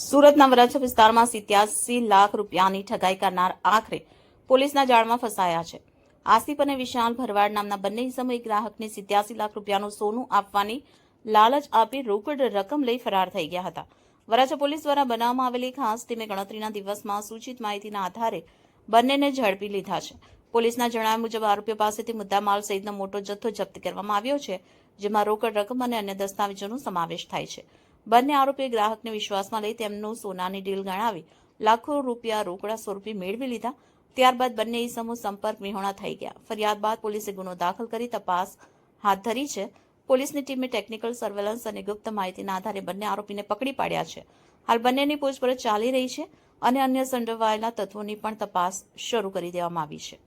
સુરતના વરાછા વિસ્તારમાં 87 લાખ રૂપિયાની ઠગાઈ કરનાર આખરે પોલીસના જાળમાં ફસાયા છે. આસિફ અને વિશાલ ભરવાડ નામના બંને ઇસમો એક ગ્રાહકને 87 લાખ રૂપિયાનું સોનું આપવાની લાલચ આપી રોકડ રકમ લઈ ફરાર થઈ ગયા હતા. વરાછા પોલીસ દ્વારા બનાવવામાં આવેલી ખાસ ટીમે ગણતરીના દિવસમાં સૂચિત માહિતીના આધારે બંનેને ઝડપી લીધા છે. પોલીસના જણાવ્યા મુજબ આરોપીઓ પાસેથી મુદ્દામાલ સહિતનો મોટો જથ્થો જપ્ત કરવામાં આવ્યો છે, જેમાં રોકડ રકમ અને અન્ય દસ્તાવેજોનો સમાવેશ થાય છે. બંને આરોપીએ ગ્રાહકને વિશ્વાસમાં લઈ તેમનું સોનાની ડીલ ગણાવી લાખો રૂપિયા રોકડા સ્વરૂપે મેળવી લીધા. ત્યારબાદ બંને ઇસમો સંપર્ક વિહોણા થઈ ગયા. ફરિયાદ બાદ પોલીસે ગુનો દાખલ કરી તપાસ હાથ ધરી છે. પોલીસની ટીમે ટેકનિકલ સર્વેલન્સ અને ગુપ્ત માહિતીના આધારે બંને આરોપીને પકડી પાડ્યા છે. હાલ બંનેની પૂછપરછ ચાલી રહી છે અને અન્ય સંડોવાયેલા તત્વોની પણ તપાસ શરૂ કરી દેવામાં આવી છે.